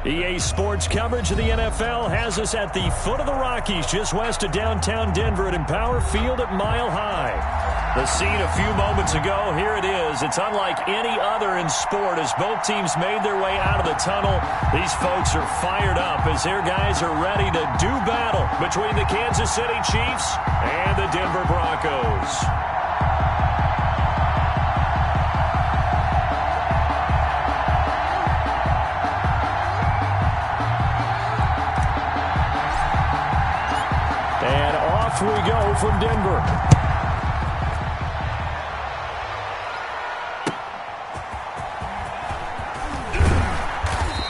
EA Sports coverage of the NFL has us at the foot of the Rockies, just west of downtown Denver at Empower Field at Mile High. The scene a few moments ago, here it is. It's unlike any other in sport as both teams made their way out of the tunnel. These folks are fired up as their guys are ready to do battle between the Kansas City Chiefs and the Denver Broncos. And off we go from Denver.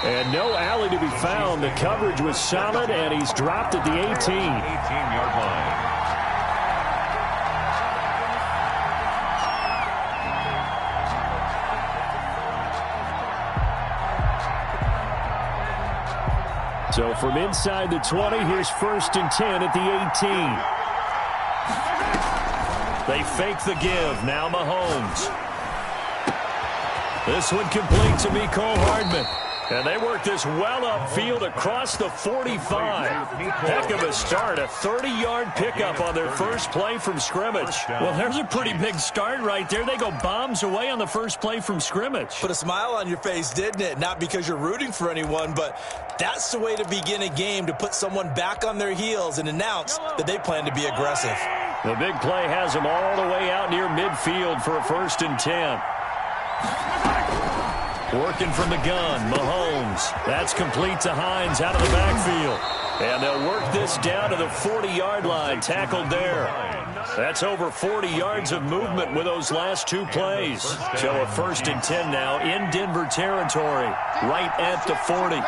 And no alley to be found. The coverage was solid, and he's dropped at the 18-yard line. So from inside the 20, here's 1st and 10 at the 18. They fake the give. Now Mahomes. This one complete to Mecole Hardman. And they work this well upfield across the 45. Heck of a start. A 30-yard pickup on their first play from scrimmage. Well, there's a pretty big start right there. They go bombs away on the first play from scrimmage. Put a smile on your face, didn't it? Not because you're rooting for anyone, but that's the way to begin a game, to put someone back on their heels and announce that they plan to be aggressive. The big play has them all the way out near midfield for a 1st and 10. Working from the gun, Mahomes. That's complete to Hines out of the backfield. And they'll work this down to the 40-yard line, tackled there. That's over 40 yards of movement with those last two plays. So a 1st and 10 now in Denver territory, right at the 40.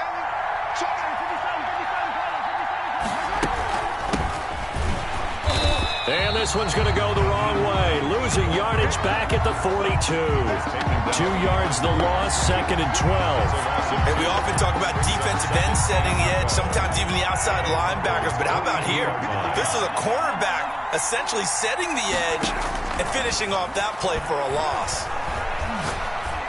And this one's going to go the wrong way. Losing yardage back at the 42. 2 yards the loss, 2nd and 12. And we often talk about defensive ends setting the edge, sometimes even the outside linebackers. But how about here? This is a cornerback essentially setting the edge and finishing off that play for a loss.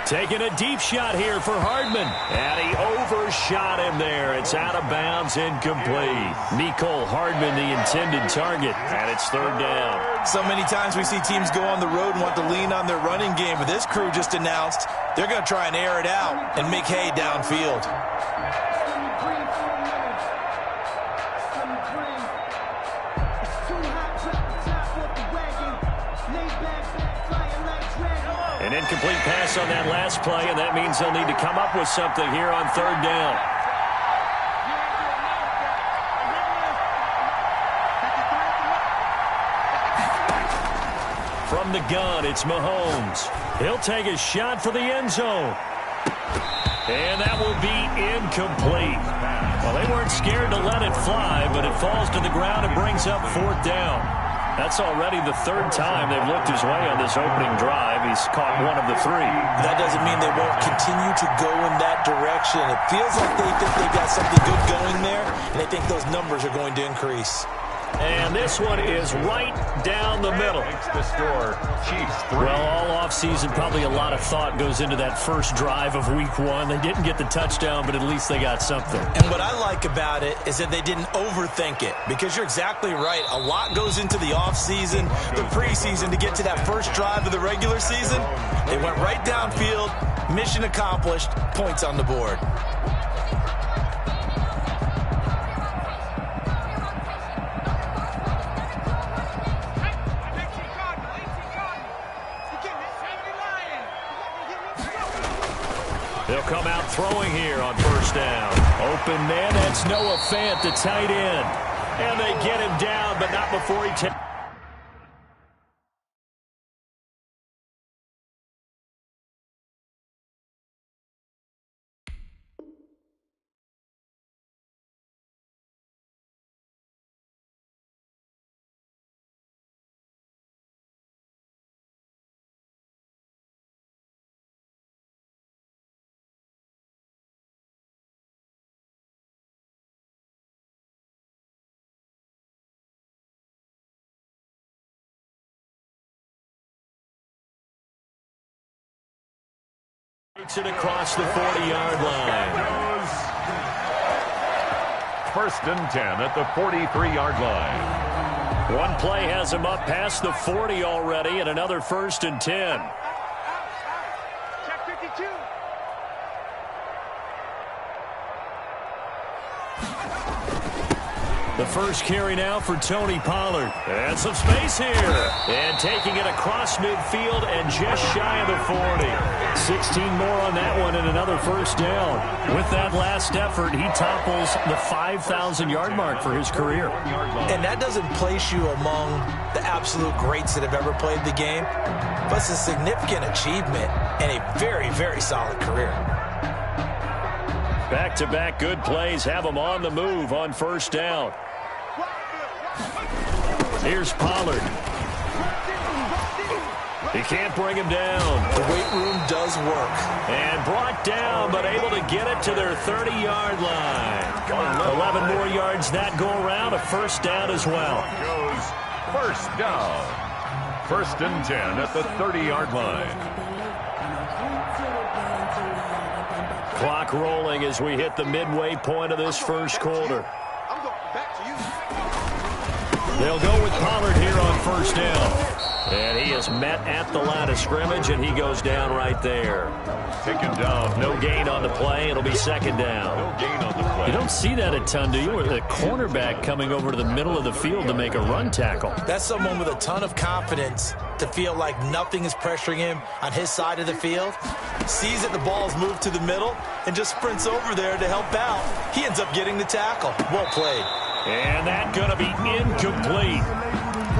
Taking a deep shot here for Hardman. And he overshot him there. It's out of bounds, incomplete. Mecole Hardman, the intended target. And it's 3rd down. So many times we see teams go on the road and want to lean on their running game. But this crew just announced they're going to try and air it out and make hay downfield. An incomplete pass on that last play, and that means they'll need to come up with something here on 3rd down. From the gun, it's Mahomes. He'll take a shot for the end zone. And that will be incomplete. Well, they weren't scared to let it fly, but it falls to the ground and brings up 4th down. That's already the 3rd time they've looked his way on this opening drive. He's caught one of the 3. That doesn't mean they won't continue to go in that direction. It feels like they think they've got something good going there, and they think those numbers are going to increase. And this one is right down the middle. The score, Chiefs 3. Well, all offseason, probably a lot of thought goes into that first drive of week 1. They didn't get the touchdown, but at least they got something. And what I like about it is that they didn't overthink it, because you're exactly right. A lot goes into the offseason, the preseason, to get to that first drive of the regular season. They went right downfield, mission accomplished, points on the board. They'll come out throwing here on 1st down. Open man, that's Noah Fant, the tight end. And they get him down, but not before he takes. Takes it across the 40-yard line. first and 10 at the 43-yard line. One play has him up past the 40 already, and another first and 10. Check 52. The first carry now for Tony Pollard. And some space here. And taking it across midfield and just shy of the 40. 16 more on that one and another first down. With that last effort, he topples the 5,000-yard mark for his career. And that doesn't place you among the absolute greats that have ever played the game. But it's a significant achievement and a very, very solid career. Back-to-back good plays have him on the move on first down. Here's Pollard. He can't bring him down. The weight room does work. And brought down, but able to get it to their 30-yard line. 11 more yards that go around, a first down as well. Goes first down. First and 10 at the 30-yard line. Clock rolling as we hit the midway point of this first quarter. I'm going back to you. They'll go with Pollard here on first down. And he is met at the line of scrimmage, and he goes down right there. Taken down. No gain on the play. It'll be second down. No gain on the play. You don't see that a ton, do you? With a cornerback coming over to the middle of the field to make a run tackle. That's someone with a ton of confidence to feel like nothing is pressuring him on his side of the field. Sees that the ball's moved to the middle and just sprints over there to help out. He ends up getting the tackle. Well played. And that's going to be incomplete.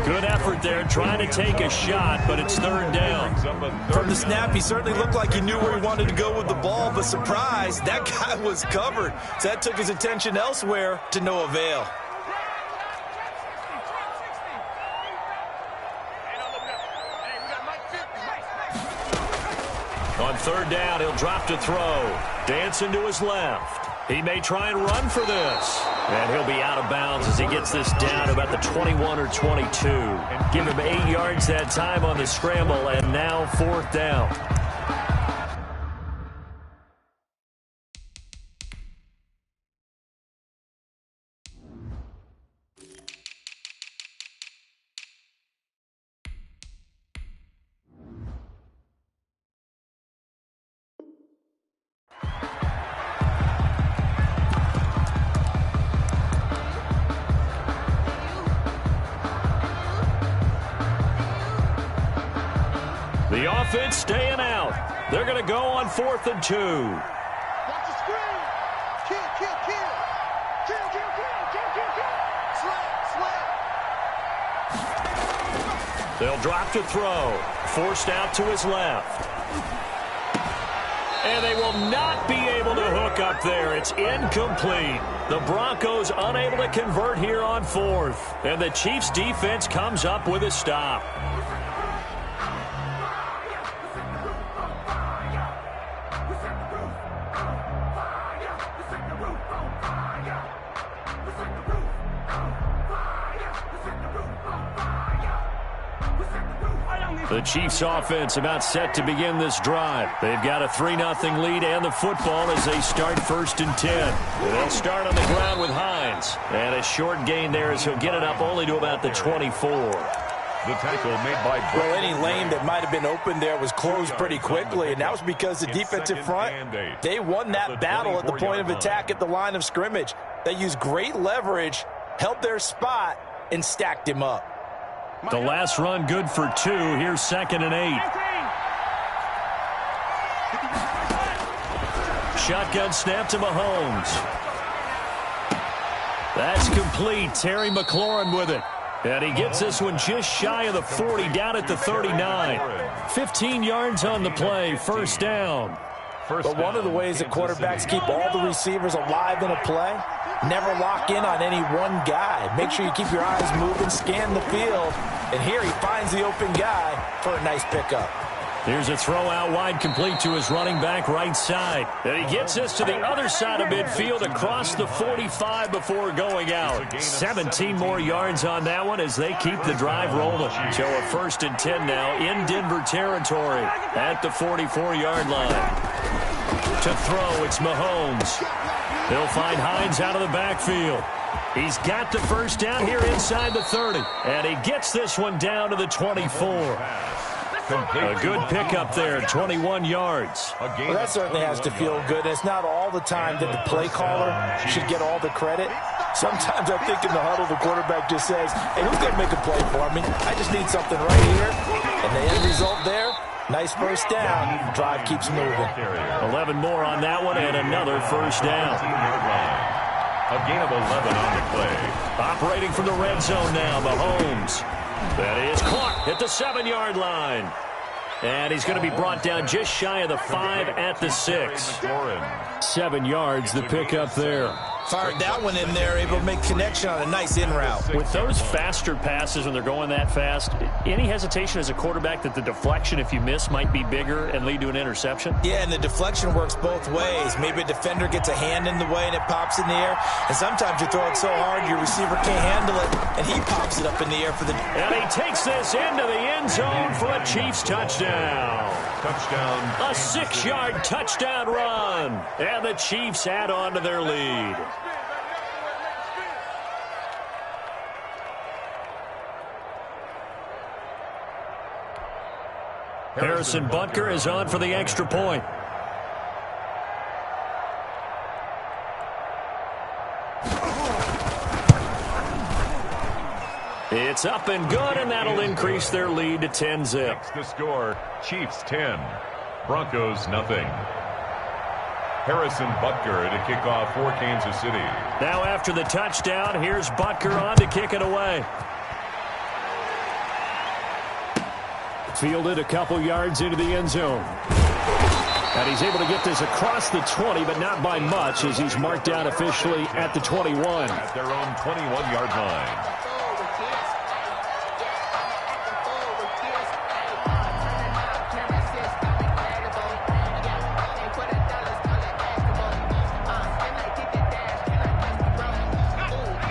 Good effort there, trying to take a shot, but it's third down. From the snap, he certainly looked like he knew where he wanted to go with the ball, but surprise, that guy was covered. So that took his attention elsewhere to no avail. On third down, he'll drop to throw. Dancing to his left. He may try and run for this. And he'll be out of bounds as he gets this down to about the 21 or 22. Give him 8 yards that time on the scramble, and now fourth down. The offense staying out. They're going to go on 4th and 2. Watch the screen. Kill, kill, kill. Kill, kill, kill, kill, kill, kill. Slap, slap. They'll drop to throw. Forced out to his left. And they will not be able to hook up there. It's incomplete. The Broncos unable to convert here on 4th. And the Chiefs defense comes up with a stop. The Chiefs offense about set to begin this drive. They've got a 3-0 lead and the football as they start 1st and 10. They'll start on the ground with Hines. And a short gain there as he'll get it up only to about the 24. The tackle made by Well, any lane that might have been open there was closed pretty quickly, and that was because the defensive front, they won that battle at the point of attack at the line of scrimmage. They used great leverage, held their spot, and stacked him up. The last run good for 2. Here's 2nd and 8. Shotgun snap to Mahomes. That's complete. Terry McLaurin with it. And he gets this one just shy of the 40, down at the 39. 15 yards on the play, first down. But one of the ways that quarterbacks keep all the receivers alive in a play, never lock in on any one guy. Make sure you keep your eyes moving, scan the field. And here he finds the open guy for a nice pickup. Here's a throw out wide, complete to his running back right side. And he gets this to the other side of midfield across the 45 before going out. 17 more yards on that one as they keep the drive rolling. So a 1st and 10 now in Denver territory at the 44-yard line. To throw, it's Mahomes. They'll find Hines out of the backfield. He's got the first down here inside the 30. And he gets this one down to the 24. A good pickup there, 21 yards. Well, that certainly has to feel good. It's not all the time that the play caller should get all the credit. Sometimes I think in the huddle, the quarterback just says, hey, who's going to make a play for me? I just need something right here. And the end result there, nice first down. Drive keeps moving. 11 more on that one and another first down. A gain of 11 on the play. Operating from the red zone now, Mahomes. That is caught at the 7-yard line. And he's going to be brought down just shy of the 5 at the 6. 7 yards, the pickup there. Fired that one in there, able to make connection on a nice in route. With those faster passes when they're going that fast, any hesitation as a quarterback that the deflection, if you miss, might be bigger and lead to an interception? Yeah, and the deflection works both ways. Maybe a defender gets a hand in the way and it pops in the air. And sometimes you throw it so hard your receiver can't handle it, and he pops it up in the air for the... And he takes this into the end zone for a Chiefs touchdown. Touchdown. A 6-yard touchdown run. And the Chiefs add on to their lead. Harrison Butker is on for the extra point. It's up and good, and that'll increase their lead to 10-zip. That's the score. Chiefs 10, Broncos nothing. Harrison Butker to kick off for Kansas City. Now after the touchdown, here's Butker on to kick it away. Fielded a couple yards into the end zone. And he's able to get this across the 20, but not by much, as he's marked down officially at the 21. At their own 21-yard line.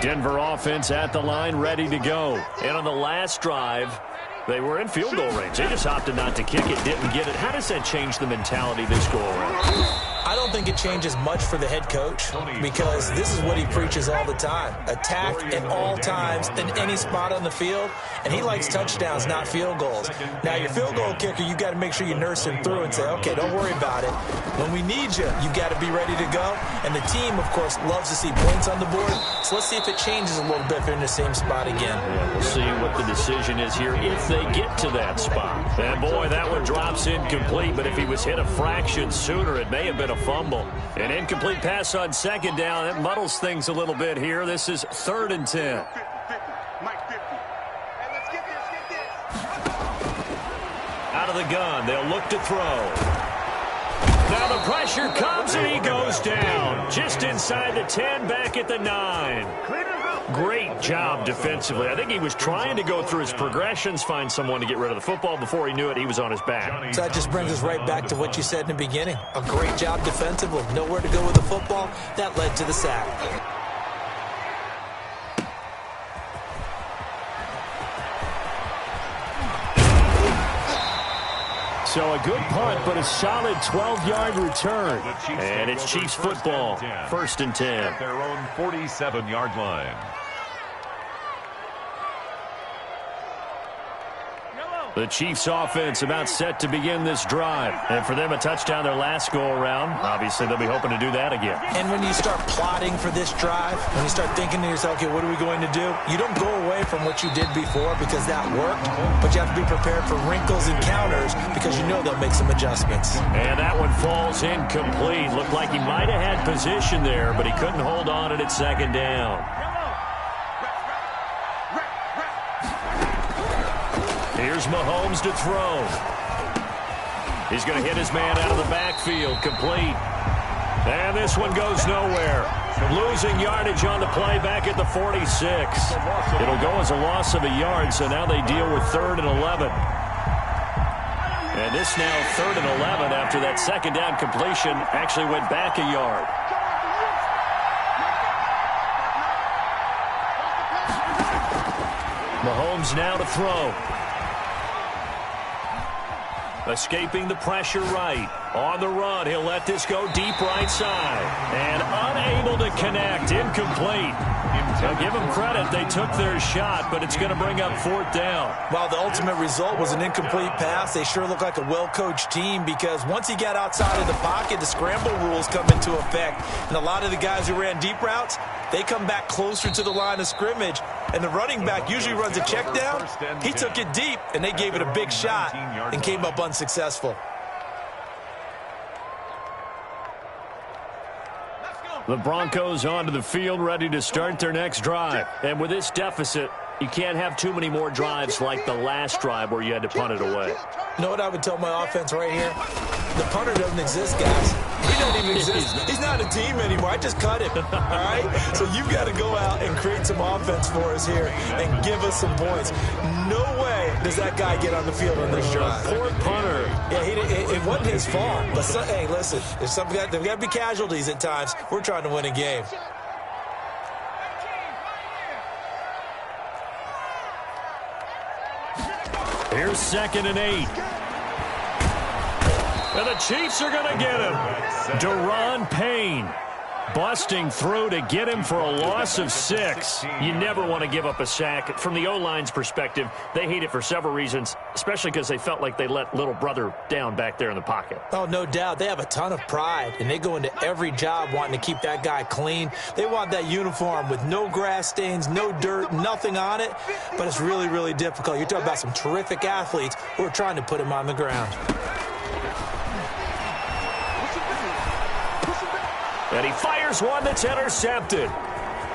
Denver offense at the line, ready to go. And on the last drive, they were in field goal range. They just opted not to kick it, didn't get it. How does that change the mentality this go around? I don't think it changes much for the head coach, because this is what he preaches all the time. Attack at all times in any spot on the field, and he likes touchdowns, not field goals. Now, your field goal kicker, you got to make sure you nurse him through and say, okay, don't worry about it. When we need you, you got to be ready to go. And the team, of course, loves to see points on the board. So let's see if it changes a little bit if they're in the same spot again. Yeah, we'll see what the decision is here if they get to that spot. And boy, that one drops incomplete, but if he was hit a fraction sooner, it may have been a fumble. An incomplete pass on second down. That muddles things a little bit here. This is 3rd and 10. Out of the gun, they'll look to throw. Now the pressure comes and he goes down. Just inside the 10, back at the 9. Great job defensively. I think he was trying to go through his progressions, find someone to get rid of the football. Before he knew it, he was on his back. So that just brings us right back to what you said in the beginning. A great job defensively. Nowhere to go with the football. That led to the sack. So a good punt, but a solid 12-yard return. And it's Chiefs football, 1st and 10. At their own 47-yard line. The Chiefs offense about set to begin this drive. And for them, a touchdown their last go-around. Obviously, they'll be hoping to do that again. And when you start plotting for this drive, when you start thinking to yourself, okay, what are we going to do? You don't go away from what you did before because that worked, but you have to be prepared for wrinkles and counters because you know they'll make some adjustments. And that one falls incomplete. Looked like he might have had position there, but he couldn't hold on at it second down. Here's Mahomes to throw. He's going to hit his man out of the backfield, complete. And this one goes nowhere. Losing yardage on the play back at the 46. It'll go as a loss of a yard, so now they deal with 3rd and 11. And this now 3rd and 11 after that second down completion actually went back a yard. Mahomes now to throw. Escaping the pressure right. On the run, he'll let this go deep right side. And unable to connect. Incomplete. Now give them credit. They took their shot, but it's going to bring up 4th down. Well, the ultimate result was an incomplete pass. They sure look like a well-coached team because once he got outside of the pocket, the scramble rules come into effect. And a lot of the guys who ran deep routes, they come back closer to the line of scrimmage. And the running back usually runs a check down. He took it deep, and they gave it a big shot and came up unsuccessful. The Broncos onto the field, ready to start their next drive. And with this deficit, you can't have too many more drives like the last drive where you had to punt it away. You know what I would tell my offense right here? The punter doesn't exist, guys. He doesn't even exist. He's not a team anymore. I just cut him, all right? So you've got to go out and create some offense for us here and give us some points. No way does that guy get on the field on this drive. Poor punter. Yeah, it wasn't his fault. But, hey, listen, there's got to be casualties at times. We're trying to win a game. Here's 2nd and 8. And the Chiefs are going to get him. Daron Payne busting through to get him for a loss of 6. You never want to give up a sack. From the O-line's perspective, they hate it for several reasons, especially because they felt like they let little brother down back there in the pocket. Oh, no doubt. They have a ton of pride, and they go into every job wanting to keep that guy clean. They want that uniform with no grass stains, no dirt, nothing on it, but it's really, really difficult. You're talking about some terrific athletes who are trying to put him on the ground. And he fires one that's intercepted.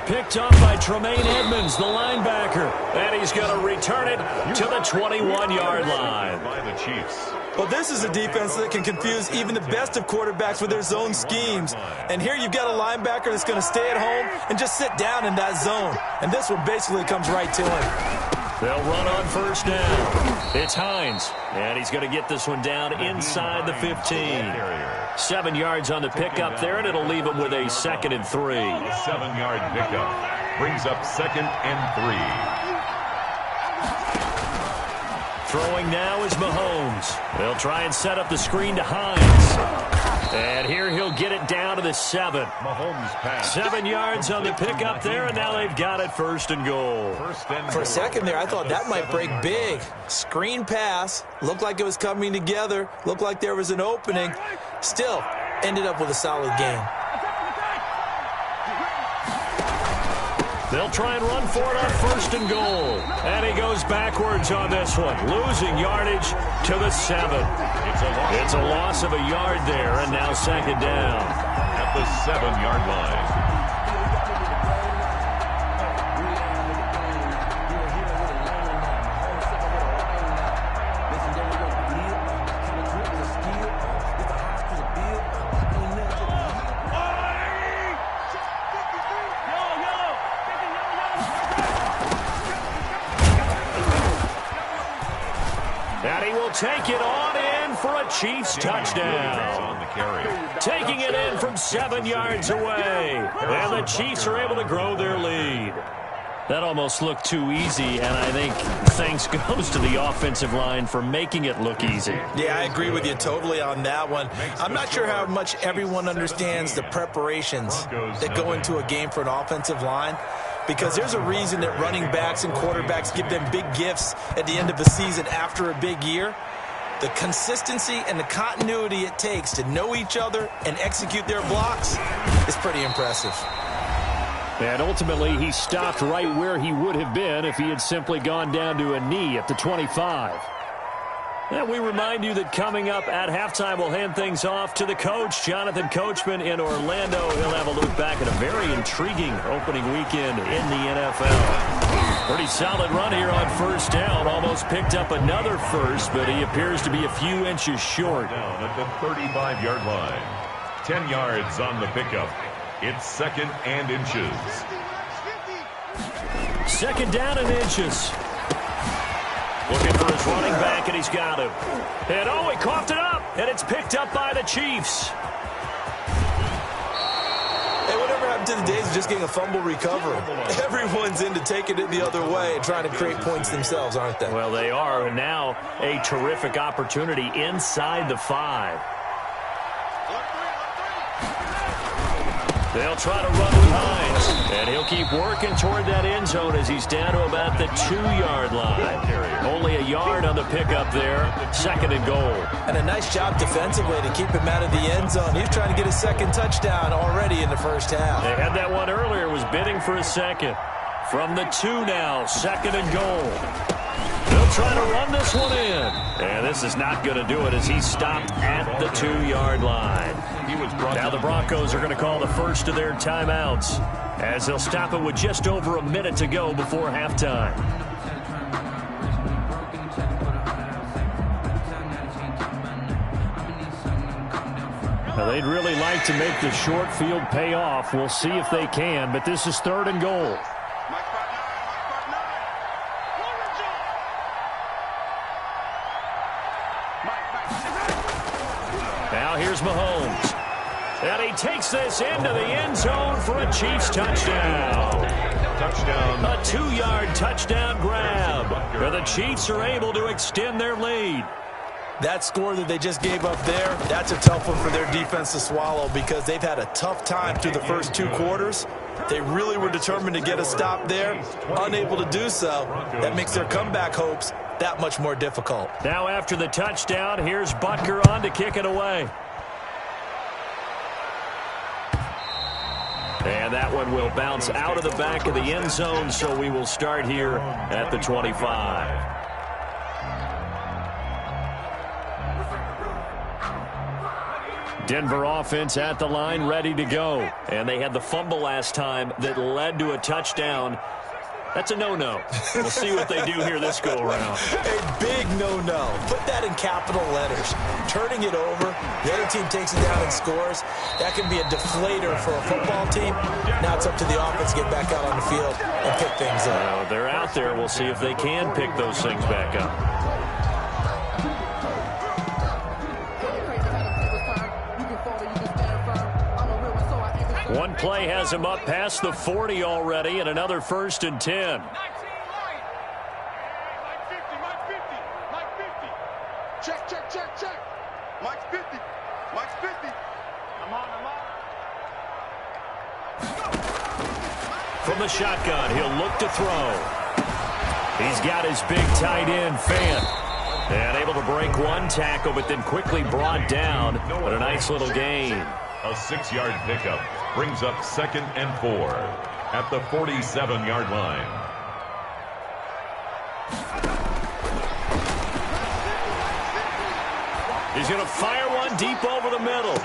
Picked up by Tremaine Edmonds, the linebacker. And he's going to return it to the 21-yard line. By the Chiefs. Well, this is a defense that can confuse even the best of quarterbacks with their zone schemes. And here you've got a linebacker that's going to stay at home and just sit down in that zone. And this one basically comes right to him. They'll run on 1st down. It's Hines, and he's going to get this one down inside the 15. 7 yards on the pickup there, and it'll leave him with a 2nd and 3. A 7-yard pickup brings up 2nd and 3. Throwing now is Mahomes. They'll try and set up the screen to Hines. And here he'll get it down to the 7. Mahomes pass. 7 yards on the pickup there, and now they've got it 1st and goal. For a second there, I thought that might break big. Screen pass. Looked like it was coming together. Looked like there was an opening. Still, ended up with a solid game. They'll try and run for it on 1st and goal. And he goes backwards on this one, losing yardage to the 7. It's a loss of a yard there, and now 2nd down. At the 7-yard line. And he will take it on in for a Chiefs touchdown. On the carry. Taking it in from 7 yards away. And the Chiefs are able to grow their lead. That almost looked too easy, and I think thanks goes to the offensive line for making it look easy. Yeah, I agree with you totally on that one. I'm not sure how much everyone understands the preparations that go into a game for an offensive line, because there's a reason that running backs and quarterbacks give them big gifts at the end of the season after a big year. The consistency and the continuity it takes to know each other and execute their blocks is pretty impressive. And ultimately, he stopped right where he would have been if he had simply gone down to a knee at the 25. And we remind you that coming up at halftime, we'll hand things off to the coach, Jonathan Coachman in Orlando. He'll have a look back at a very intriguing opening weekend in the NFL. Pretty solid run here on 1st down. Almost picked up another first, but he appears to be a few inches short. Down at the 35-yard line. 10 yards on the pickup. It's 2nd and inches. 2nd down and inches. Looking for his running back, and he's got him. And he coughed it up, and it's picked up by the Chiefs. Hey, whatever happened to the days of just getting a fumble recovery. Everyone's into taking it the other way and trying to create points themselves, aren't they? Well, they are. And now a terrific opportunity inside the 5. They'll try to run with Hines, and he'll keep working toward that end zone as he's down to about the 2-yard line. Only a yard on the pickup there, 2nd and goal. And a nice job defensively to keep him out of the end zone. He's trying to get his 2nd touchdown already in the first half. They had that one earlier, was bidding for a 2nd. From the 2 now, 2nd and goal. They'll try to run this one in. And this is not going to do it as he's stopped at the 2-yard line. Now the Broncos are going to call the first of their timeouts as they'll stop it with just over a minute to go before halftime. Now they'd really like to make the short field pay off. We'll see if they can, but this is 3rd and goal. Now here's Mahomes. And he takes this into the end zone for a Chiefs touchdown. A 2-yard touchdown grab. Where the Chiefs are able to extend their lead. That score that they just gave up there, that's a tough one for their defense to swallow because they've had a tough time through the first 2 quarters. They really were determined to get a stop there. Unable to do so. That makes their comeback hopes that much more difficult. Now after the touchdown, here's Butker on to kick it away. And that one will bounce out of the back of the end zone, so we will start here at the 25. Denver offense at the line, ready to go. And they had the fumble last time that led to a touchdown. That's a no-no. We'll see what they do here this go-around. A big no-no. Put that in capital letters. Turning it over, the other team takes it down and scores. That can be a deflator for a football team. Now it's up to the offense to get back out on the field and pick things up. Well, they're out there. We'll see if they can pick those things back up. One play has him up past the 40 already, and another 1st and 10. Check, check, check, check. Mike's 50. Mike's 50. I'm on. From the shotgun, he'll look to throw. He's got his big tight end, Fant. And able to break one tackle, but then quickly brought down. But a nice little gain. A 6-yard pickup brings up 2nd and 4 at the 47-yard line. He's going to fire one deep over the middle.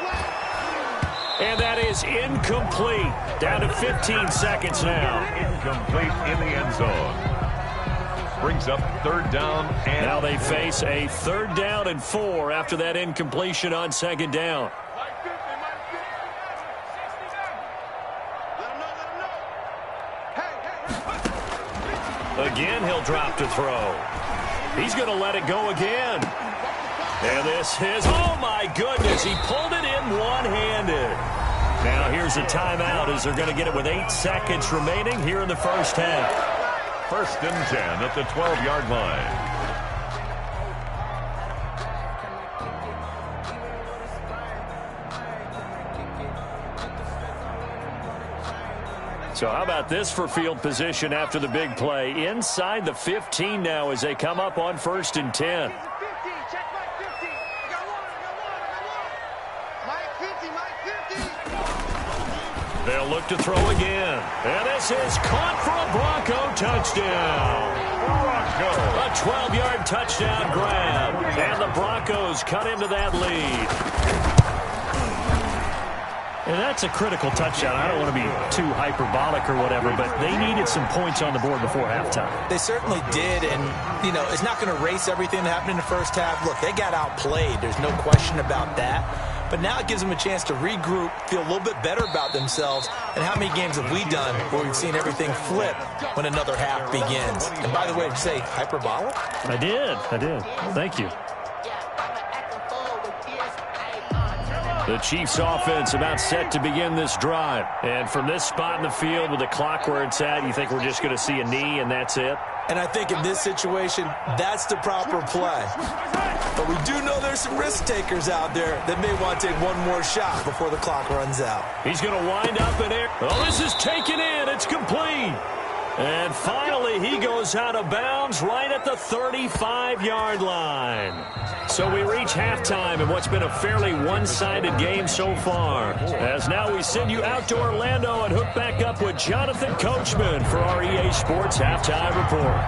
And that is incomplete. Down to 15 seconds now. Incomplete in the end zone. Brings up 3rd down. And now they face a 3rd down and 4 after that incompletion on 2nd down. Again, he'll drop to throw. He's going to let it go again. And this is, oh my goodness, he pulled it in one-handed. Now here's a timeout as they're going to get it with 8 seconds remaining here in the first half. 1st and 10 at the 12-yard line. So how about this for field position after the big play? Inside the 15 now as they come up on 1st and 10. They'll look to throw again. And this is caught for a Bronco touchdown. A 12-yard touchdown grab. And the Broncos cut into that lead. And that's a critical touchdown. I don't want to be too hyperbolic or whatever, but they needed some points on the board before halftime. They certainly did, and, you know, it's not going to erase everything that happened in the first half. Look, they got outplayed. There's no question about that. But now it gives them a chance to regroup, feel a little bit better about themselves. And how many games have we done where we've seen everything flip when another half begins? And by the way, did you say hyperbolic? I did. Thank you. The Chiefs offense about set to begin this drive. And from this spot in the field with the clock where it's at, you think we're just going to see a knee and that's it? And I think in this situation, that's the proper play. But we do know there's some risk takers out there that may want to take one more shot before the clock runs out. He's going to wind up in air. Oh, this is taken in. It's complete. And finally, he goes out of bounds right at the 35-yard line. So we reach halftime in what's been a fairly one-sided game so far. As now we send you out to Orlando and hook back up with Jonathan Coachman for our EA Sports Halftime Report.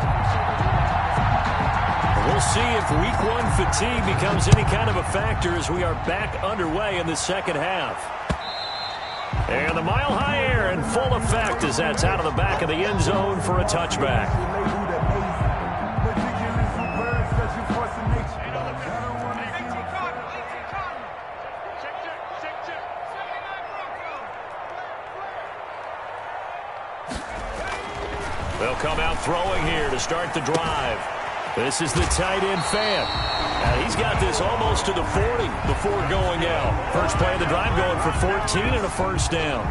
We'll see if Week 1 fatigue becomes any kind of a factor as we are back underway in the second half. And the mile-high air in full effect as that's out of the back of the end zone for a touchback. They'll come out throwing here to start the drive. This is the tight end fan. He's got this almost to the 40 before going out. First play of the drive going for 14 and a first down.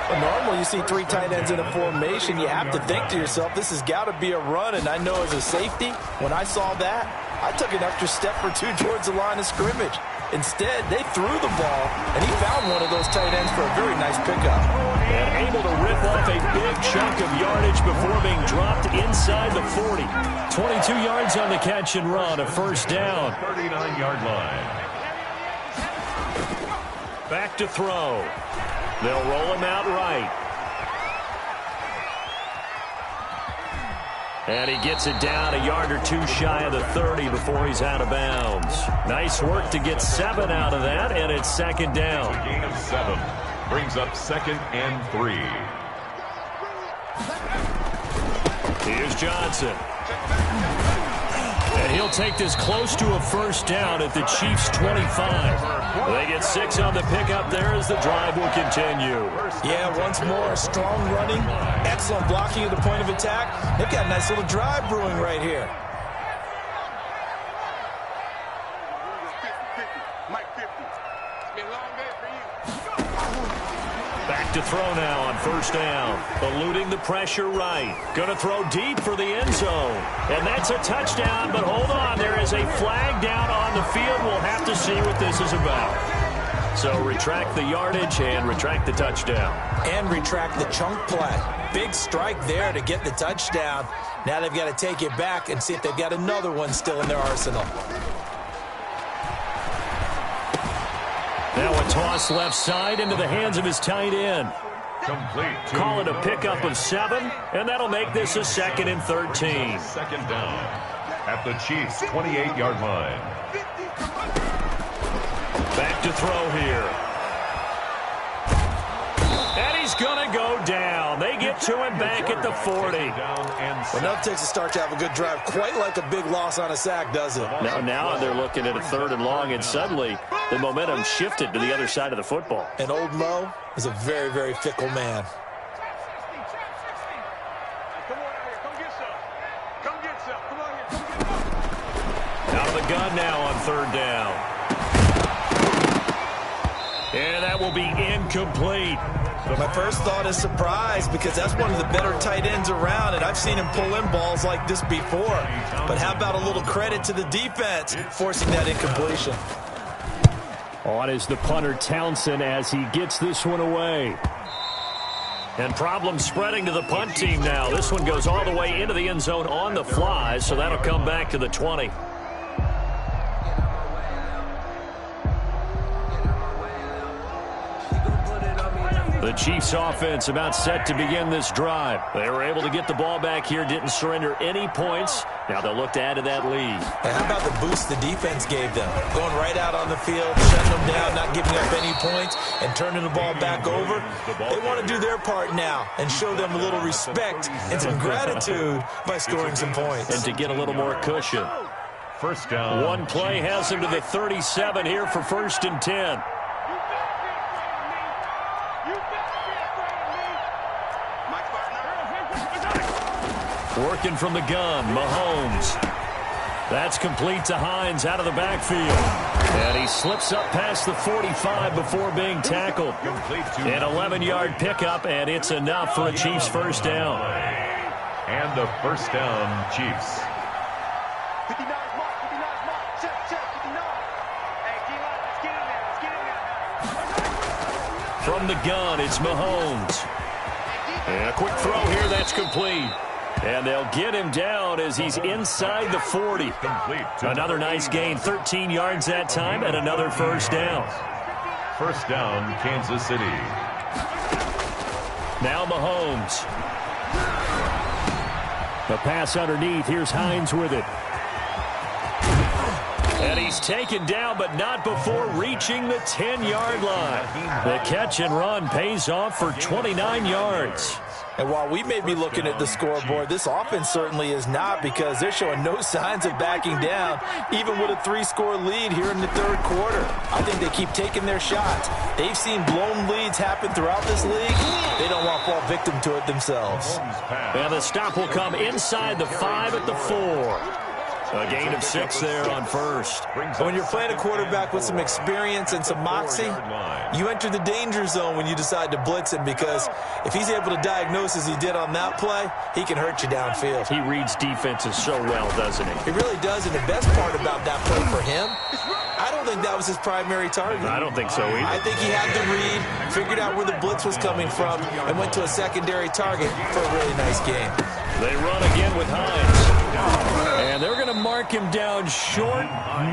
Well, normally you see three tight ends in a formation. You have to think to yourself, this has got to be a run. And I know as a safety, when I saw that, I took an extra step or two towards the line of scrimmage. Instead, they threw the ball, and he found one of those tight ends for a very nice pickup. And able to rip off a big chunk of yardage before being dropped inside the 40. 22 yards on the catch and run, a first down. 39-yard line. Back to throw. They'll roll him out right. And he gets it down a yard or two shy of the 30 before he's out of bounds. Nice work to get 7 out of that, and it's second down. A gain of 7 brings up 2nd and 3. Here's Johnson. And he'll take this close to a first down at the Chiefs' 25. They get 6 on the pickup there as the drive will continue. Yeah, once more, strong running, excellent blocking at the point of attack. They've got a nice little drive brewing right here. Back to throw now on first down. Eluding the pressure right. Going to throw deep for the end zone. And that's a touchdown, but hold on. There is a flag down on the field. We'll have to see what this is about. So retract the yardage and retract the touchdown. And retract the chunk play. Big strike there to get the touchdown. Now they've got to take it back and see if they've got another one still in their arsenal. Now a toss left side into the hands of his tight end. Complete. Call it a pickup of 7, and that'll make this a 2nd and 13. Second down at the Chiefs' 28-yard line. Back to throw here. And he's going to go down. They get to him back at the 40. Well, nothing takes a start to have a good drive. Quite like a big loss on a sack, does it? Now they're looking at a 3rd and long, and suddenly the momentum shifted to the other side of the football. And old Mo is a very, very fickle man. Out of the gun now on 3rd down. And that will be incomplete. My first thought is surprise because that's one of the better tight ends around, and I've seen him pull in balls like this before. But how about a little credit to the defense forcing that incompletion? On is the punter Townsend as he gets this one away. And problems spreading to the punt team now. This one goes all the way into the end zone on the fly, so that'll come back to the 20. The Chiefs offense about set to begin this drive. They were able to get the ball back here, didn't surrender any points. Now they'll look to add to that lead. And how about the boost the defense gave them? Going right out on the field, shutting them down, not giving up any points, and turning the ball back over. They want to do their part now and show them a little respect and some gratitude by scoring some points. And to get a little more cushion. First down. One play has them to the 37 here for 1st and 10. Working from the gun, Mahomes. That's complete to Hines out of the backfield. And he slips up past the 45 before being tackled. An 11-yard pickup, and it's enough for a Chiefs first down. And a first down, Chiefs. 59 mark, 59 mark. Check, 59. Hey, D-line, let's get in there. Let's get in there. From the gun, it's Mahomes. And a quick throw here, that's complete. And they'll get him down as he's inside the 40. Another nice gain, 13 yards that time, and another first down. First down, Kansas City. Now Mahomes. The pass underneath. Here's Hines with it. And he's taken down, but not before reaching the 10-yard line. The catch and run pays off for 29 yards. And while we may be looking at the scoreboard, this offense certainly is not, because they're showing no signs of backing down, even with a 3-score lead here in the third quarter. I think they keep taking their shots. They've seen blown leads happen throughout this league. They don't want to fall victim to it themselves. And the stop will come inside the 5 at the 4. A gain of 6 there on first. When you're playing a quarterback with some experience and some moxie, you enter the danger zone when you decide to blitz him, because if he's able to diagnose as he did on that play, he can hurt you downfield. He reads defenses so well, doesn't he? He really does, and the best part about that play for him, I don't think that was his primary target. I don't think so either. I think he had the read, figured out where the blitz was coming from, and went to a secondary target for a really nice game. They run again with Hines. And they're going to mark him down short,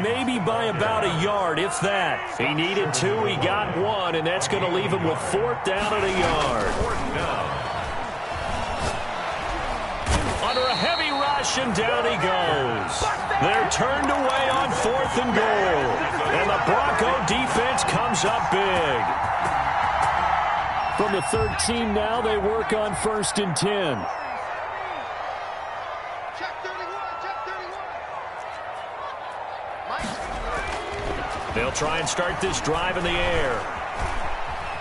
maybe by about a yard, if that. He needed 2, he got 1, and that's going to leave him with 4th down and a yard. Under a heavy rush, and down he goes. They're turned away on 4th and goal. And the Bronco defense comes up big. From the 13 now, they work on 1st and 10. They'll try and start this drive in the air.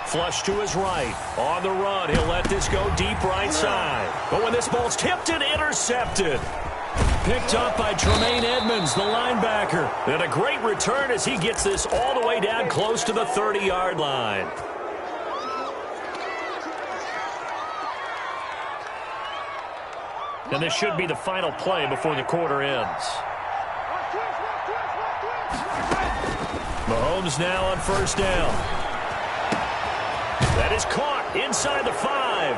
Flush to his right. On the run, he'll let this go deep right side. But when this ball's tipped and intercepted. Picked up by Tremaine Edmonds, the linebacker. And a great return as he gets this all the way down close to the 30-yard line. And this should be the final play before the quarter ends. Mahomes now on 1st down. That is caught inside the 5.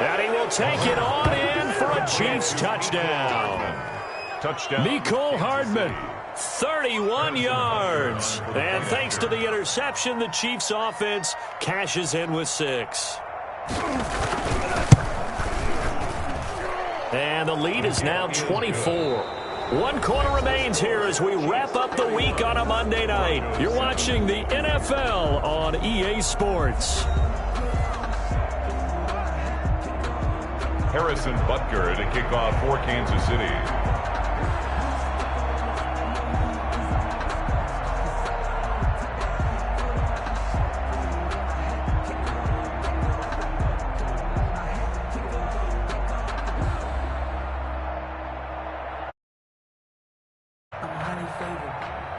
And he will take it on in for a Chiefs touchdown. Mecole Hardman, 31 yards. And thanks to the interception, the Chiefs offense cashes in with 6. And the lead is now 24. 1 quarter remains here as we wrap up the week on a Monday night. You're watching the NFL on EA Sports. Harrison Butker to kick off for Kansas City.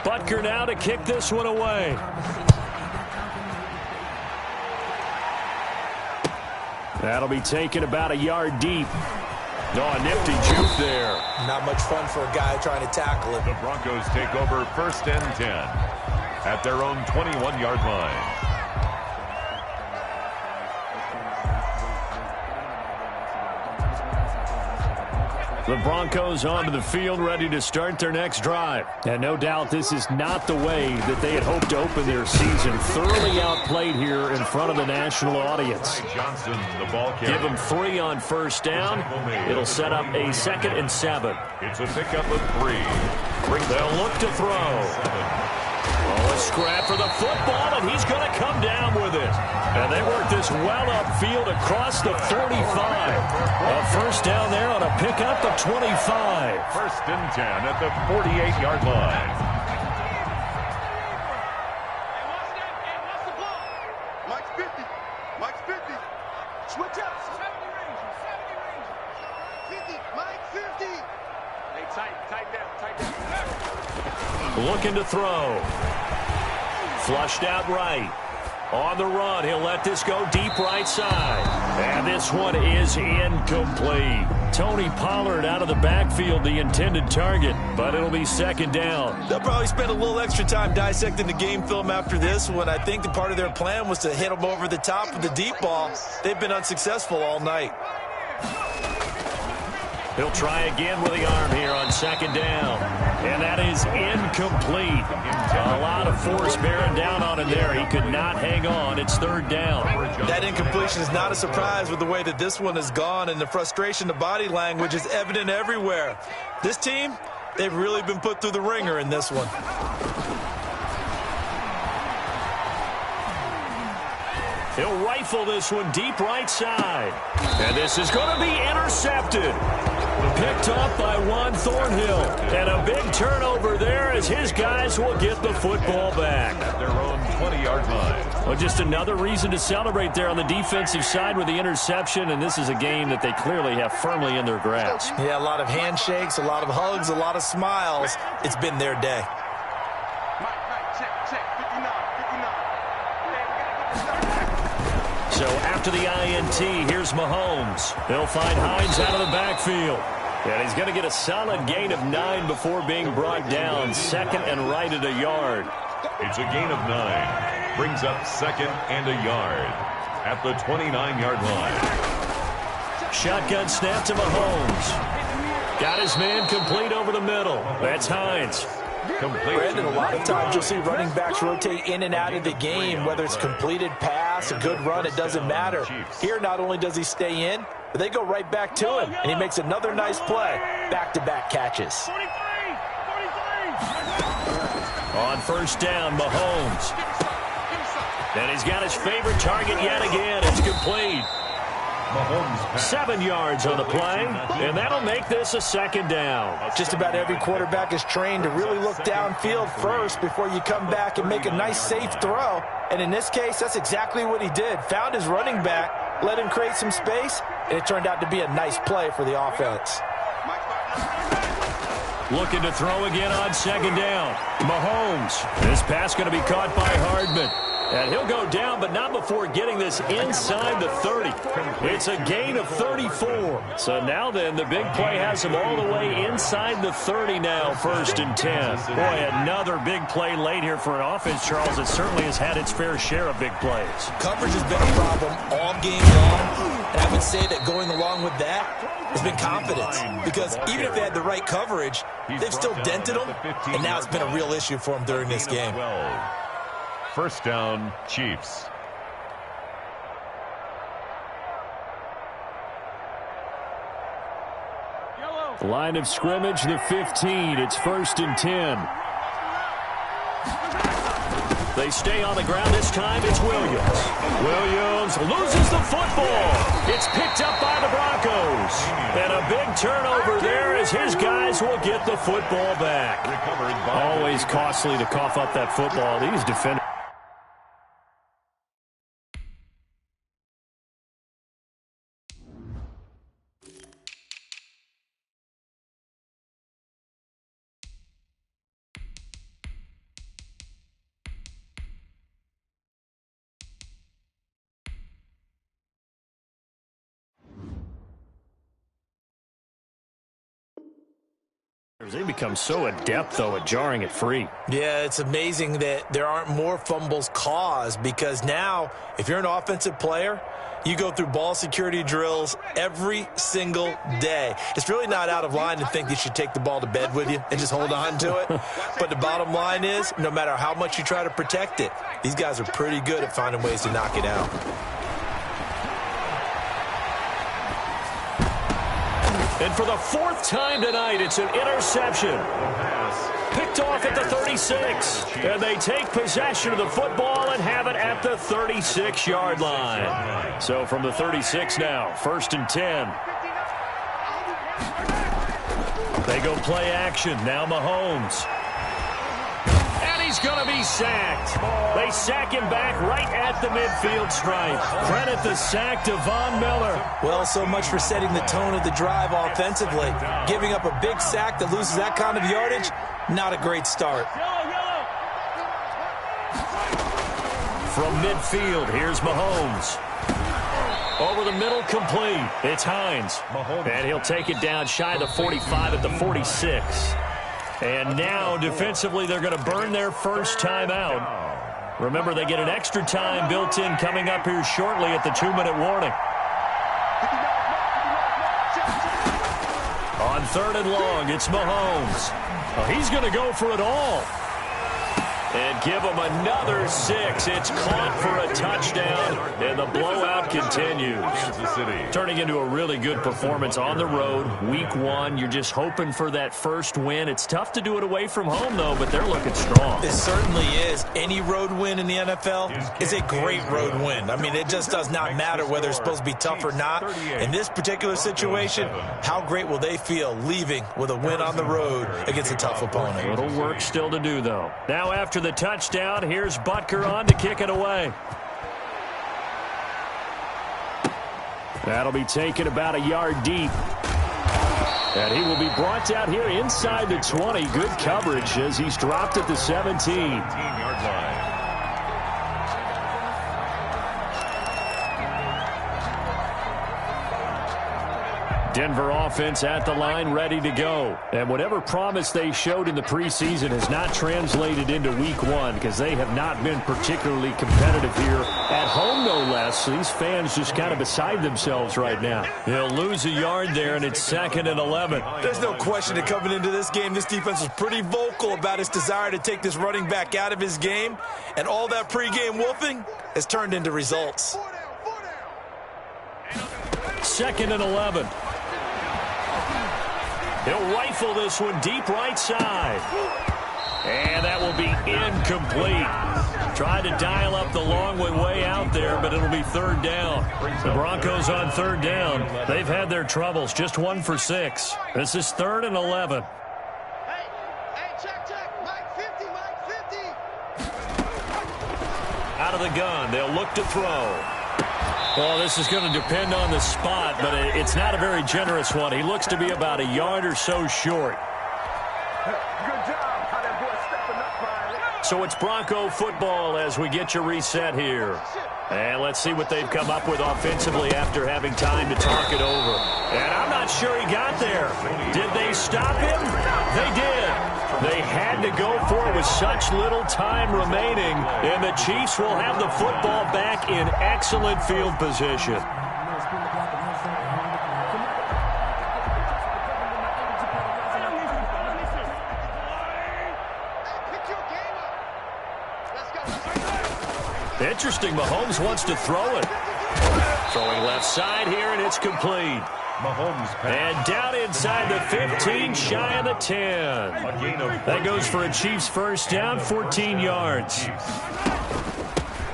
Butker now to kick this one away. That'll be taken about a yard deep. Oh, a nifty juke there. Not much fun for a guy trying to tackle it. The Broncos take over 1st and 10 at their own 21-yard line. The Broncos onto the field, ready to start their next drive. And no doubt this is not the way that they had hoped to open their season. Thoroughly outplayed here in front of the national audience. Johnson, the ball carrier. Give them 3 on 1st down. It'll set up a 2nd and 7. It's a pickup of 3. They'll look to throw. Oh, a scrap for the football, and he's going to come down with it. And they work this well upfield across the 45. A 1st down there on a pickup of 25. 1st and 10 at the 48-yard line. Hey, what's the ball? Mike's 50. Mike's 50. Switch up. 70 Rangers. 50. Mike 50. Hey, Looking to throw. Flushed out right. On the run, he'll let this go deep right side. And this one is incomplete. Tony Pollard out of the backfield, the intended target, but it'll be second down. They'll probably spend a little extra time dissecting the game film after this one. I think the part of their plan was to hit them over the top of the deep ball. They've been unsuccessful all night. He'll try again with the arm here on second down. And that is incomplete. A lot of force bearing down on him there. He could not hang on. It's third down. That incompletion is not a surprise with the way that this one has gone, and the frustration, the body language is evident everywhere. This team, they've really been put through the ringer in this one. He'll rifle this one deep right side. And this is going to be intercepted. Picked up by Juan Thornhill. And a big turnover there as his guys will get the football back. At their own 20-yard line. Well, just another reason to celebrate there on the defensive side with the interception. And this is a game that they clearly have firmly in their grasp. Yeah, a lot of handshakes, a lot of hugs, a lot of smiles. It's been their day. So after the INT, here's Mahomes. They'll find Hines out of the backfield. And he's going to get a solid gain of 9 before being brought down. Second and right at a yard. It's a gain of 9. Brings up second and a yard at the 29-yard line. Shotgun snap to Mahomes. Got his man complete over the middle. That's Hines. Brandon, a lot of times you'll see running backs rotate in and out of the game, whether it's completed pass, a good run, it doesn't matter. Here, not only does he stay in, but they go right back to him, and he makes another nice play. Back-to-back catches. On first down, Mahomes. And he's got his favorite target yet again. It's complete. 7 yards on the play, and that'll make this a second down. Just about every quarterback is trained to really look downfield first before you come back and make a nice, safe throw. And in this case, that's exactly what he did. Found his running back, let him create some space, and it turned out to be a nice play for the offense. Looking to throw again on second down. Mahomes. This pass going to be caught by Hardman. And he'll go down, but not before getting this inside the 30. It's a gain of 34. So now then, the big play has him all the way inside the 30 now, first and 10. Boy, another big play late here for an offense, Charles. It certainly has had its fair share of big plays. Coverage has been a problem all game long. And I would say that going along with that has been confidence. Because even if they had the right coverage, they've still dented them. And now it's been a real issue for them during this game. First down, Chiefs. Line of scrimmage, the 15. It's first and 10. They stay on the ground this time. It's Williams. Williams loses the football. It's picked up by the Broncos. And a big turnover there as his guys will get the football back. Always costly to cough up that football. These defenders. They become so adept, though, at jarring it free. Yeah, it's amazing that there aren't more fumbles caused because now, if you're an offensive player, you go through ball security drills every single day. It's really not out of line to think you should take the ball to bed with you and just hold on to it. But the bottom line is, no matter how much you try to protect it, these guys are pretty good at finding ways to knock it out. And for the fourth time tonight, it's an interception. Picked off at the 36. And they take possession of the football and have it at the 36-yard line. So from the 36 now, first and 10. They go play action. Now Mahomes. And He's going to be sacked. They sack him back right at the midfield stripe. Credit the sack to Von Miller. Well, so much for setting the tone of the drive offensively. Giving up a big sack that loses that kind of yardage, not a great start. From midfield, here's Mahomes. Over the middle, complete. It's Hines. And he'll take it down shy of the 45 at the 46. And now, defensively, they're going to burn their first time out. Remember, they get an extra time built in coming up here shortly at the 2-minute warning. On 3rd and long, it's Mahomes. Oh, he's going to go for it all. And give him another 6. It's caught for a touchdown, and the blowout continues. Kansas City. Turning into a really good performance on the road. Week 1, you're just hoping for that first win. It's tough to do it away from home, though, but they're looking strong. It certainly is. Any road win in the NFL is a great road win. I mean, it just does not matter whether it's supposed to be tough or not. In this particular situation, how great will they feel leaving with a win on the road against a tough opponent? A little work still to do, though. Now after the touchdown, here's Butker on to kick it away. That'll be taken about a yard deep. And he will be brought down here inside the 20. Good coverage as he's dropped at the 17. 17-yard line. Denver offense at the line, ready to go. And whatever promise they showed in the preseason has not translated into week 1 because they have not been particularly competitive here at home, no less. These fans just kind of beside themselves right now. He'll lose a yard there, and it's 2nd and 11. There's no question that coming into this game, this defense was pretty vocal about its desire to take this running back out of his game. And all that pregame wolfing has turned into results. 2nd and 11. He'll rifle this one deep right side. And that will be incomplete. Tried to dial up the long way out there, but it'll be 3rd down. The Broncos on 3rd down. They've had their troubles, just 1 for 6. This is 3rd and 11. Hey, check. Mike 50, Mike 50. Out of the gun, they'll look to throw. Well, this is going to depend on the spot, but it's not a very generous one. He looks to be about a yard or so short. Good job. How that boy stepping up, Riley. So it's Bronco football as we get you reset here. And let's see what they've come up with offensively after having time to talk it over. And I'm not sure he got there. Did they stop him? They did. They had to go for it with such little time remaining. And the Chiefs will have the football back in excellent field position. Interesting, Mahomes wants to throw it. Throwing left side here, and it's complete. Mahomes pass. And down inside the 15, shy of the 10. A gain of That goes for a Chiefs first down, 14 yards.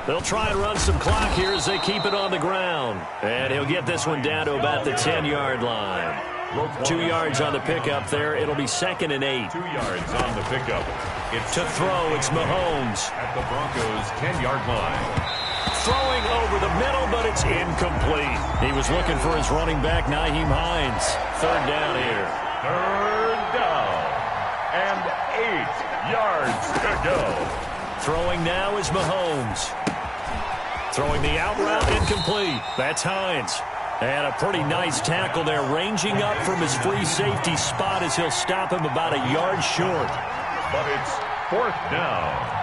They'll try and run some clock here as they keep it on the ground. And he'll get this one down to about the 10-yard line. 2 yards on the pickup there. It'll be 2nd and 8. 2 yards on the pickup. It's To throw, it's Mahomes. at the Broncos' 10-yard line. Throwing over the middle, but it's incomplete. He was looking for his running back, Nyheim Hines. 3rd down here. 3rd down. And 8 yards to go. Throwing now is Mahomes. Throwing the out route, incomplete. That's Hines. And a pretty nice tackle there, ranging up from his free safety spot as he'll stop him about a yard short. But it's 4th down.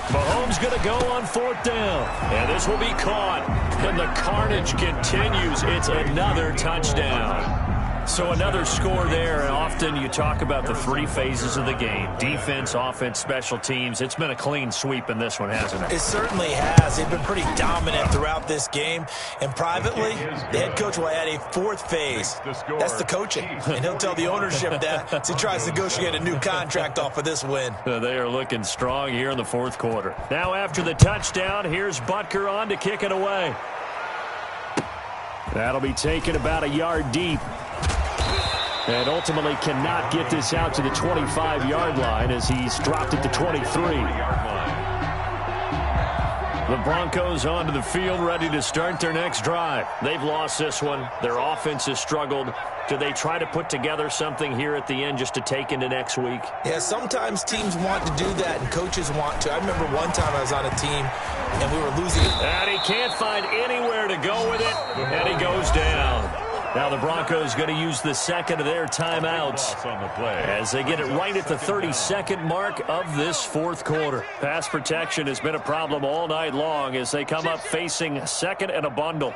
Mahomes going to go on 4th down. And this will be caught. And the carnage continues. It's another touchdown. So another score there, and often you talk about the 3 phases of the game. Defense, offense, special teams. It's been a clean sweep in this one, hasn't it? It certainly has. They've been pretty dominant throughout this game. And privately, the head coach will add a 4th phase. That's the coaching. And he'll tell the ownership that as he tries to negotiate a new contract off of this win. They are looking strong here in the 4th quarter. Now after the touchdown, here's Butker on to kick it away. That'll be taken about a yard deep. And ultimately cannot get this out to the 25-yard line as he's dropped at the 23. The Broncos onto the field, ready to start their next drive. They've lost this one. Their offense has struggled. Do they try to put together something here at the end just to take into next week? Yeah, sometimes teams want to do that and coaches want to. I remember one time I was on a team and we were losing. And he can't find anywhere to go with it, and he goes down. Now the Broncos going to use the second of their timeouts as they get it right at the 32nd mark of this fourth quarter. Pass protection has been a problem all night long as they come up facing second and a bundle.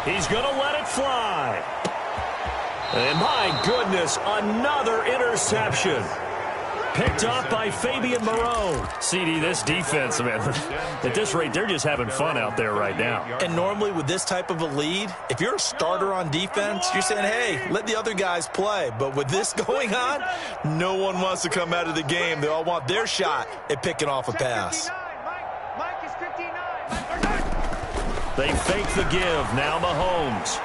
He's going to let it fly. And my goodness, another interception. Picked up by Fabian Moreau. CD, this defense, man, at this rate, they're just having fun out there right now. And normally with this type of a lead, if you're a starter on defense, you're saying, hey, let the other guys play. But with this going on, no one wants to come out of the game. They all want their shot at picking off a pass. Mike is 59. They fake the give. Now Mahomes.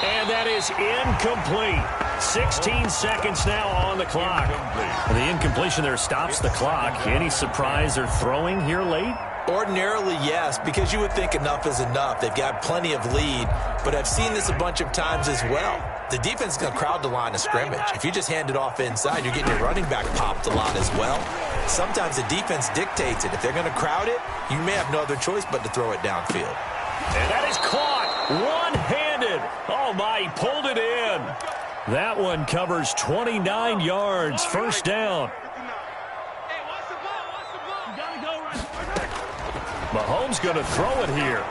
And that is incomplete. 16 seconds now on the clock. The incompletion there stops the clock. Any surprise they're throwing here late? Ordinarily, yes, because you would think enough is enough. They've got plenty of lead, but I've seen this a bunch of times as well. The defense is going to crowd the line of scrimmage. If you just hand it off inside, you're getting your running back popped a lot as well. Sometimes the defense dictates it. If they're going to crowd it, you may have no other choice but to throw it downfield. And that is caught one-handed. Oh, my, he pulled it in. That one covers 29 yards, first down. Mahomes going to throw it here.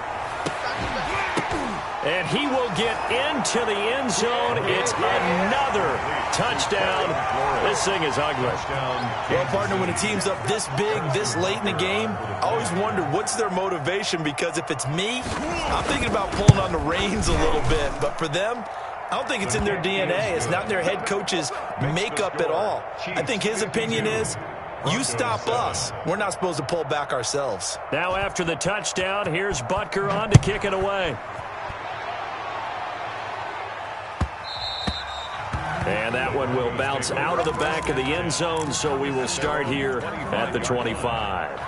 And he will get into the end zone. It's another touchdown. This thing is ugly. Well, partner, when a team's up this big, this late in the game, I always wonder what's their motivation, because if it's me, I'm thinking about pulling on the reins a little bit. But for them, I don't think it's in their DNA. It's not their head coach's makeup at all. I think his opinion is, you stop us. We're not supposed to pull back ourselves. Now after the touchdown, here's Butker on to kick it away. And that one will bounce out of the back of the end zone, so we will start here at the 25.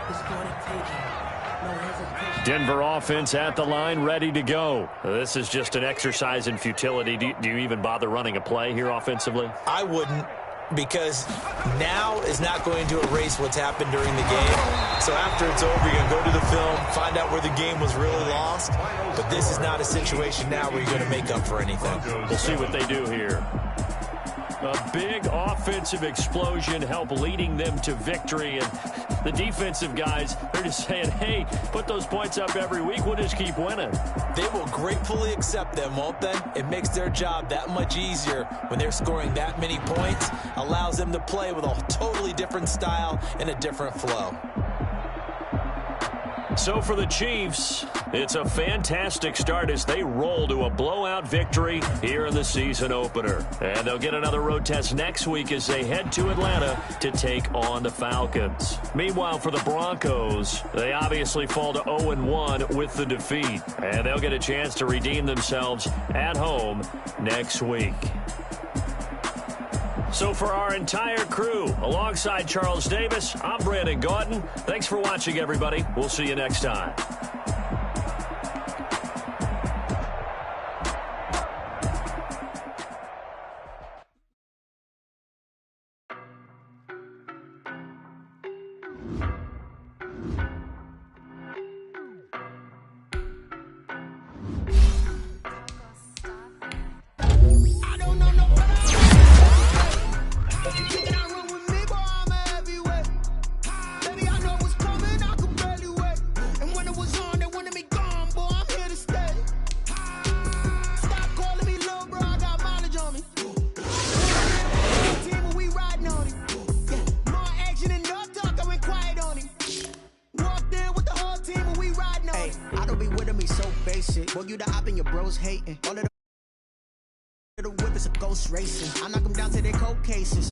Denver offense at the line, ready to go. This is just an exercise in futility. Do you even bother running a play here offensively? I wouldn't, because now is not going to erase what's happened during the game. So after it's over, you're going to go to the film, find out where the game was really lost. But this is not a situation now where you're going to make up for anything. We'll see what they do here. A big offensive explosion help leading them to victory. And the defensive guys, they're just saying, hey, put those points up every week. We'll just keep winning. They will gratefully accept them, won't they? It makes their job that much easier when they're scoring that many points. Allows them to play with a totally different style and a different flow. So for the Chiefs, it's a fantastic start as they roll to a blowout victory here in the season opener. And they'll get another road test next week as they head to Atlanta to take on the Falcons. Meanwhile, for the Broncos, they obviously fall to 0-1 with the defeat. And they'll get a chance to redeem themselves at home next week. So for our entire crew, alongside Charles Davis, I'm Brandon Gaudin. Thanks for watching, everybody. We'll see you next time. Baby, I know what's coming, I could barely wait. And when it was it. Boy, you the op and your bros hating. All of the whip is a ghost racing. I knock them down to their cold cases.